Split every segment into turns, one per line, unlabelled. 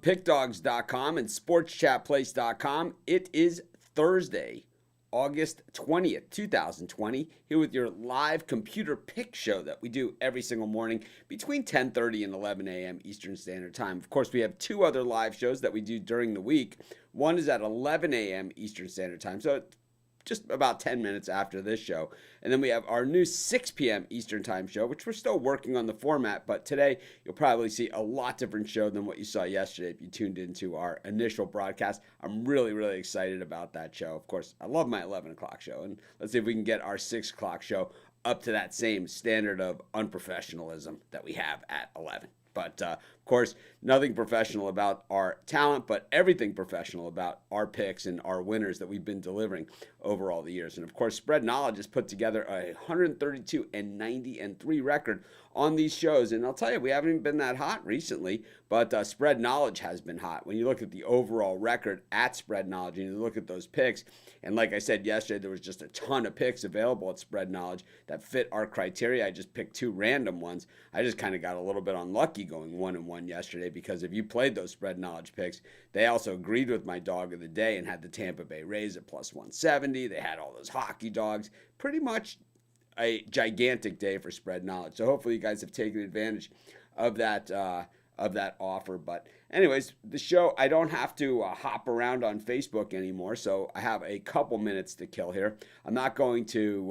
pickdogs.com and sportschatplace.com. It is Thursday, August 20th, 2020, here with your live computer pick show that we do every single morning between 10:30 and 11 a.m. Eastern Standard Time. Of course, we have two other live shows that we do during the week. One is at 11 a.m. Eastern Standard Time, so just about 10 minutes after this show. And then we have our new 6 p.m. Eastern Time show, which we're still working on the format. But today, you'll probably see a lot different show than what you saw yesterday if you tuned into our initial broadcast. I'm really, really excited about that show. Of course, I love my 11 o'clock show. And let's see if we can get our 6 o'clock show up to that same standard of unprofessionalism that we have at 11. But, of course, nothing professional about our talent, but everything professional about our picks and our winners that we've been delivering over all the years. And, of course, Spread Knowledge has put together a 132-90-3 record on these shows. And I'll tell you, we haven't even been that hot recently, but Spread Knowledge has been hot. When you look at the overall record at Spread Knowledge and you look at those picks, and like I said yesterday, there was just a ton of picks available at Spread Knowledge that fit our criteria. I just picked two random ones. I just kind of got a little bit unlucky going 1-1 yesterday, because if you played those Spread Knowledge picks, they also agreed with my dog of the day and had the Tampa Bay Rays at plus 170. They had all those hockey dogs. Pretty much a gigantic day for Spread Knowledge. So hopefully you guys have taken advantage of that offer. But anyways, the show, I don't have to hop around on Facebook anymore, so I have a couple minutes to kill here. I'm not going to,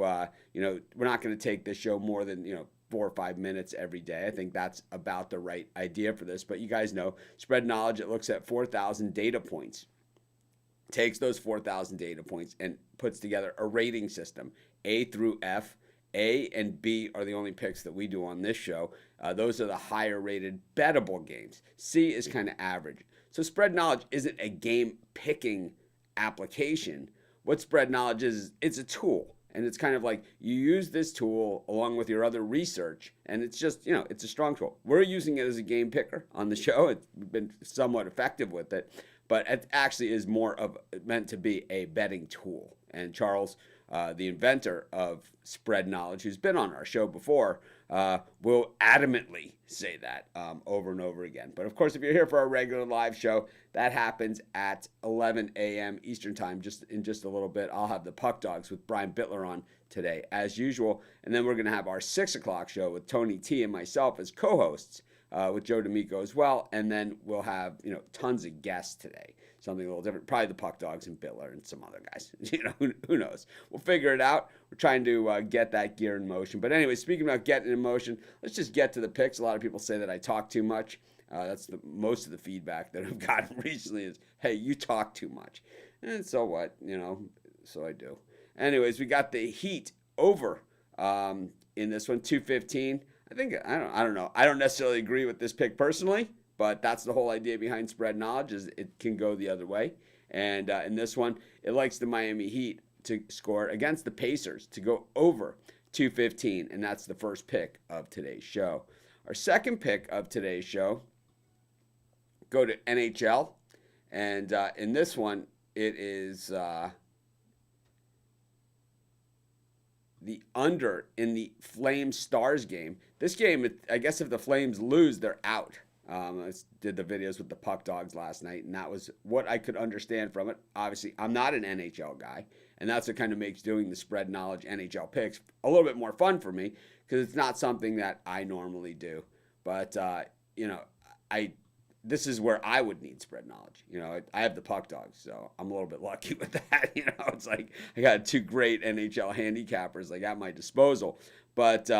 we're not going to take this show more than, 4 or 5 minutes every day. I think that's about the right idea for this. But you guys know, Spread Knowledge, it looks at 4,000 data points. Takes those 4,000 data points and puts together a rating system, A through F. A and B are the only picks that we do on this show. Those are the higher rated bettable games. C is kind of average. So Spread Knowledge isn't a game picking application. What Spread Knowledge is, it's a tool. And it's kind of like you use this tool along with your other research, and it's just, it's a strong tool. We're using it as a game picker on the show. It's been somewhat effective with it, but it actually is more of meant to be a betting tool. And Charles, the inventor of Spread Knowledge, who's been on our show before, will adamantly say that over and over again. But of course, if you're here for our regular live show, that happens at 11 a.m. Eastern Time. In just a little bit, I'll have the Puck Dogs with Brian Bitler on today, as usual. And then we're going to have our 6 o'clock show with Tony T and myself as co-hosts, with Joe D'Amico as well. And then we'll have, tons of guests today. Something a little different. Probably the Puck Dogs and Bitler and some other guys. Who knows? We'll figure it out. We're trying to get that gear in motion. But anyway, speaking about getting in motion, let's just get to the picks. A lot of people say that I talk too much. That's most of the feedback that I've gotten recently is, hey, you talk too much. And so what? So I do. Anyways, we got the Heat over in this one, 215. I don't know. I don't necessarily agree with this pick personally, but that's the whole idea behind Spread Knowledge, is it can go the other way. And in this one, it likes the Miami Heat to score against the Pacers to go over 215, and that's the first pick of today's show. Our second pick of today's show, go to NHL, and in this one, it is the under in the Flames Stars game. This game, I guess if the Flames lose, they're out. I did the videos with the Puck Dogs last night, and that was what I could understand from it. Obviously, I'm not an NHL guy, and that's what kind of makes doing the Spread Knowledge NHL picks a little bit more fun for me, because it's not something that I normally do. But, this is where I would need Spread Knowledge. I have the Puck Dogs, so I'm a little bit lucky with that. It's like I got two great NHL handicappers at my disposal. But,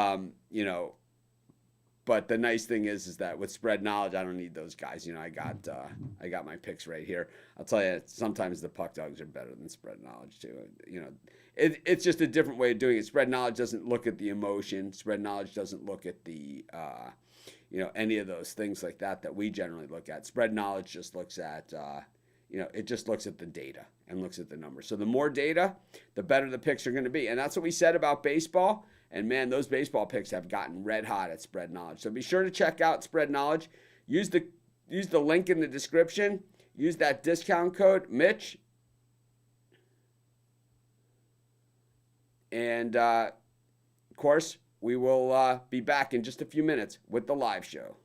but the nice thing is that with Spread Knowledge, I don't need those guys. I got my picks right here. I'll tell you, sometimes the Puck Dogs are better than Spread Knowledge too. It's just a different way of doing it. Spread Knowledge doesn't look at the emotion. Spread Knowledge doesn't look at the any of those things like that we generally look at. Spread Knowledge just looks at it just looks at the data and looks at the numbers. So the more data, the better the picks are going to be. And that's what we said about baseball. And man, those baseball picks have gotten red hot at Spread Knowledge. So be sure to check out Spread Knowledge. Use the link in the description. Use that discount code, Mitch. And of course, we will be back in just a few minutes with the live show.